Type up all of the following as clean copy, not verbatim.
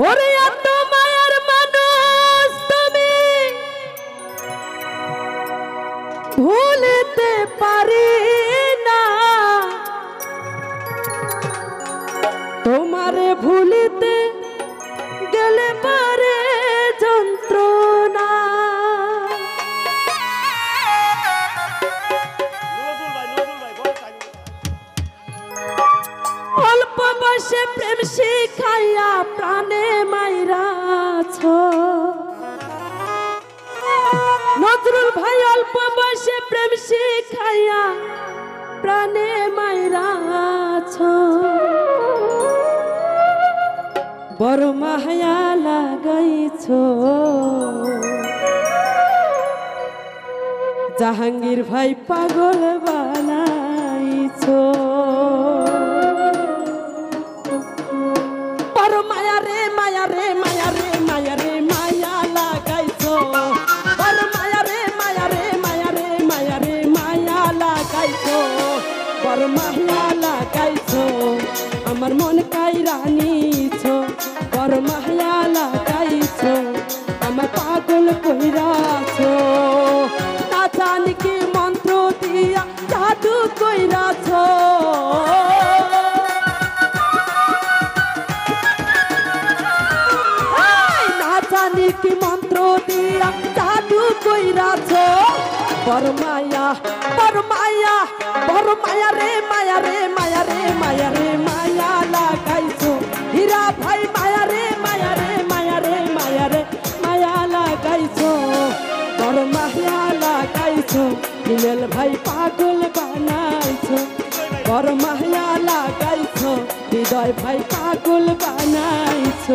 ওরে এত মায়ার মানুষ তুমি ভুলতে পারি না, তোমারে ভুলিতে গেলে পারে যন্ত্রণা। অল্প বয়সে প্রেম শিখাইয়া প্রাণে মাইরাছ, নজরুল ভাই অল্প বয়সে প্রেম শিখাইয়া প্রাণে মাইরাছ, বড় মায়া লাগাইছ জাহাঙ্গীর ভাই পাগল বানাইছ। বড় মায়া রে মায়া রে মায়া রে মায়া রে মায়া লাগাইছ, বড় মায়া রে মায়া রে মায়া রে মায়া রে মায়া লাগাইছ, বড় মায়া লাগাইছ আমার মন কাইরা নিছ, বড় মায়া লাগাইছ আমার পাগল কইরাছ, না জানি কি মন্ত্র দিয়া জাদু কইরাছ, না জানি কি মন্ত্র দিয়া জাদু কইরাছ, বড় মায়া বড় মায়া বড় মায়া রে মায়া রে মায়া রে মায়া রে মায়া লাগাইছ, হীরা ভাই মায়া রে মায়া রে মায়া রে মায়া রে মায়া লাগাইছ, বড় মায়া লাগাইছ হিমেল ভাই পাগল বানাইছ, বড় মায়া লাগাইছ হৃদয় ভাই পাগল বানাইছ।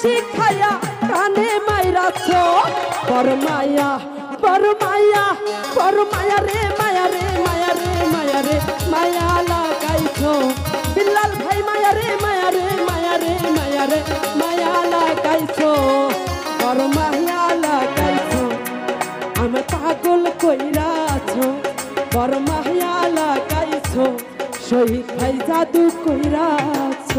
শিখাইয়া প্রাণে মাইরাছ, বড় মায়া বড় মায়া বড় মায়া রে মায়া রে মায়া রে মায়া রে মায়া লাগাইছ, বিল্লাল ভাই মায়া রে মায়া রে মায়া রে মায়া রে মায়া লাগাইছ, বড় মায়া লাগাইছ আমার পাগল কইরাছ, বড় মায়া লাগাইছ শহীদ ভাই জাদু কইরাছ।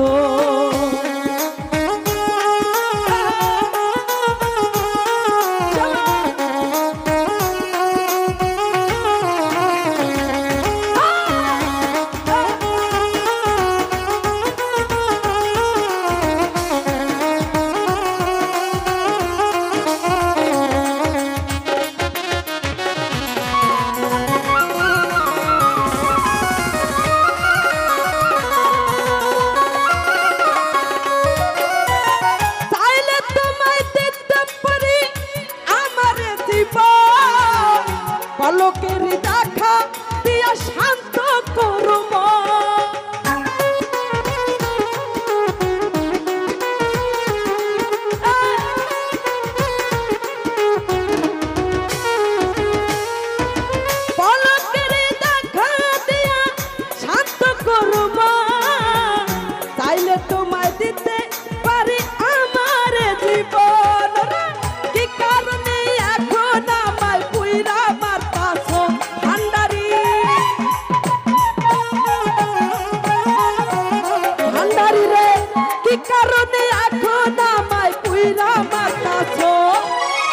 কি কারণে এখন আমায় পুইরা মারতাছো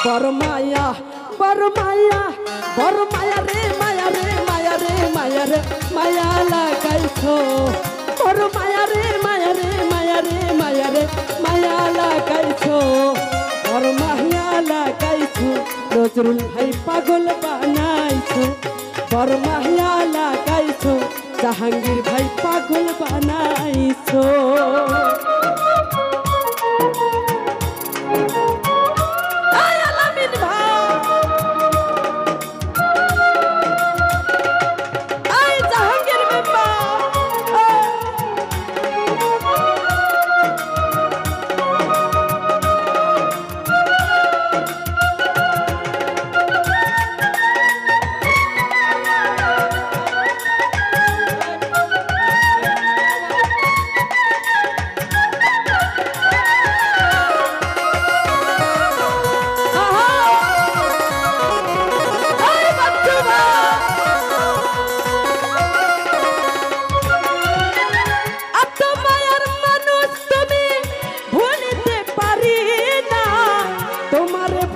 বড় মায়া বড় মায়া বড় মায়া রে মায়া রে মায়া রে মায়া রে মায়া লাগাইছো বড় মায়া রে মায়া রে মায়া রে মায়া রে মায়া লাগাইছো বড় মায়া লাগাইছো নজরুল ভাই পাগল বানাইছো বড় মায়া লাগাইছো জাহাঙ্গীর ভাই পাগল বানাইছো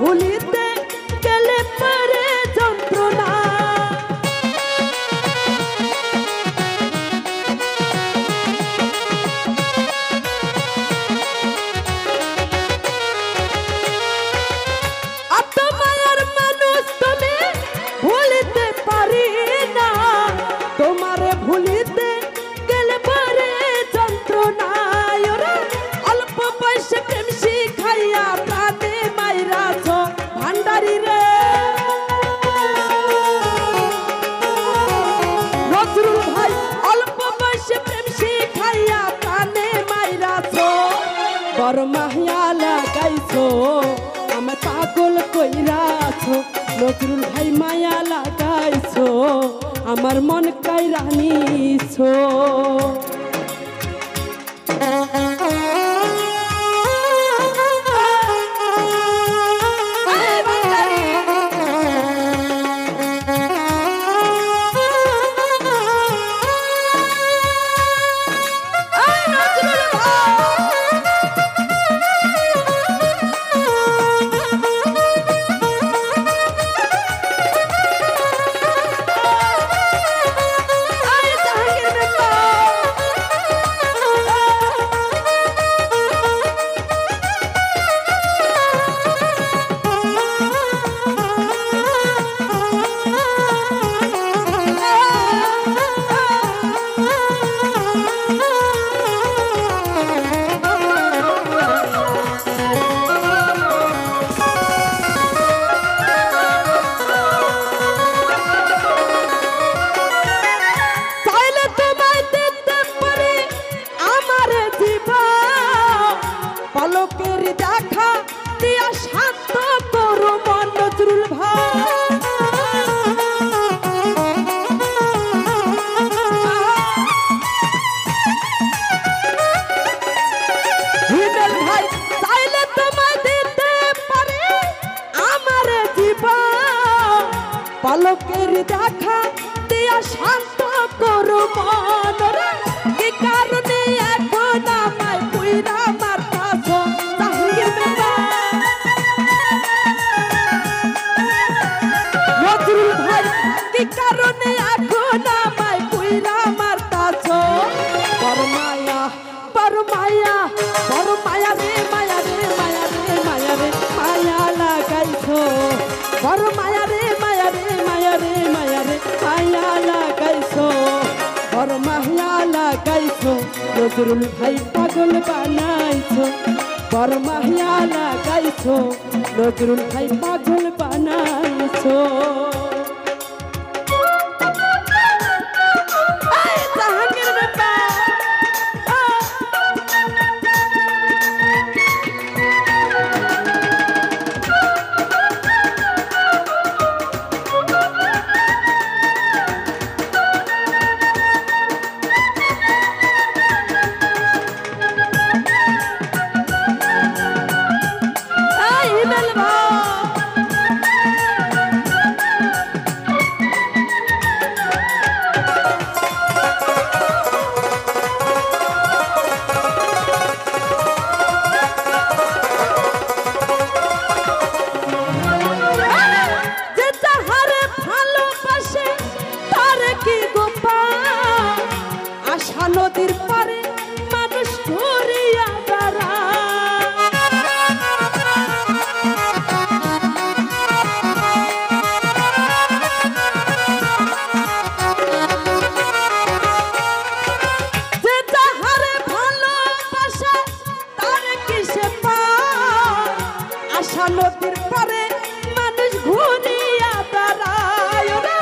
ভুলিতে গেলে পরে যন্ত্রণা আত্মমায়ার মানুষ তুমি ভুলিতে পারি না তোমারে ভুলিতে গেলে পরে যন্ত্রণা অল্প বয়সে প্রেম শিখাইয়া প্রাণে মাইরাছ ভান্ডারি রে নজরুল ভাই অল্প বয়সে প্রেম শিখাইয়া প্রাণে মাইরাছ বড় মায়া লাগাইছো আমার পাগল কইরাছো নজরুল ভাই মায়া লাগাইছো আমার মন কাইরা নিছো পলকের দেখা দিয়া শান্ত করো মন নজরুল ভাই হিমেল ভাই চাইলে তোমায় দিতে পারে আমার জীবন পলকের দেখা দিয়া শান্ত করো মন রে কি কারণে এখন আমায় পুইরা কারণে এখন আমায় পুইরা মারতাছো বড় মায়া বড় মায়া বড় মায়া রে মায়া রে মায়া রে মায়া রে মায়া লাগাইছো বড় মায়া রে মায়া রে মায়া রে মায়া রে মায়া লাগাইছো বড় মায়া লাগাইছো নজরুল ভাই পাগল বানাইছো বড় মায়া লাগাইছো নজরুল ভাই পাগল বানাইছো নদীর পারে মানুষ ঘুরিয়া দাঁড়ায় ওরে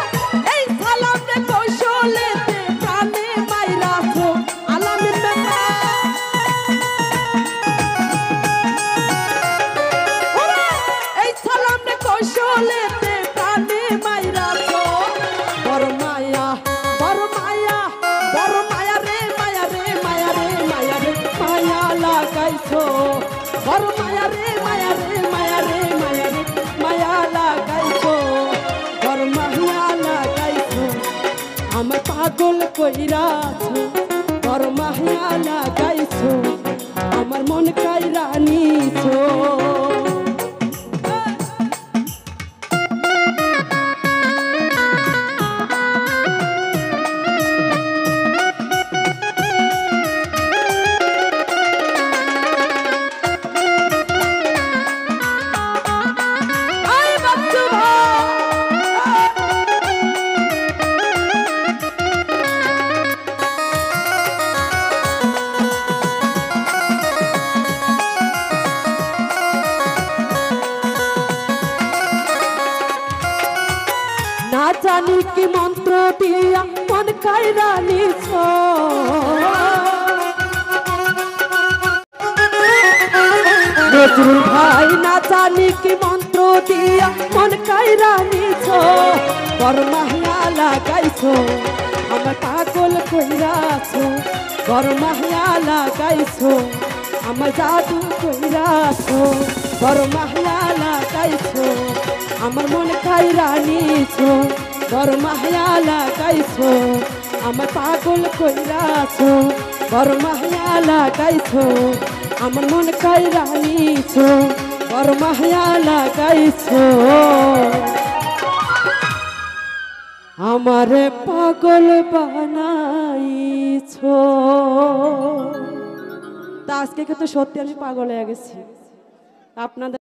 এই সালাম রে কৌশলেতে প্রাণে মাইরাছো আলামিন মেম্বার ওরে এই সালাম রে কৌশলেতে প্রাণে মাইরাছো বড় মায়া বড় মায়া বড় মায়া রে মায়া রে মায়া রে মায়া রে মায়া লাগাইছো বড় মায়া রে মায়া রে মায়া রে মায়া রে মায়া লাগাইছো বড় মায়া লাগাইছো আমার পাগল কইরাছো বড় মায়া লাগাইছো আমার মন কাইরা নিছো না জানি কি মন্ত্র দিয়া মন কাইরা নিছো নজরুল ভাই না জানি কি মন্ত্র দিয়া মন কাইরা নিছো বড় মায়া লাগাইছো আমার পাগল কইরাছো বড় মায়া লাগাইছো আমার জাদু কইরাছো বড় মায়া লাগাইছো আমার মন কাইরা নিছো বড় মায়া লাগাইছো আমার পাগল কইরাছো বড় মায়া লাগাইছো আমার মন কাইরা নিছো বড় মায়া লাগাইছো আমারে পাগল বানাইছো তা আজকে কিন্তু সত্যি আমি পাগল হয়ে গেছি আপনাদের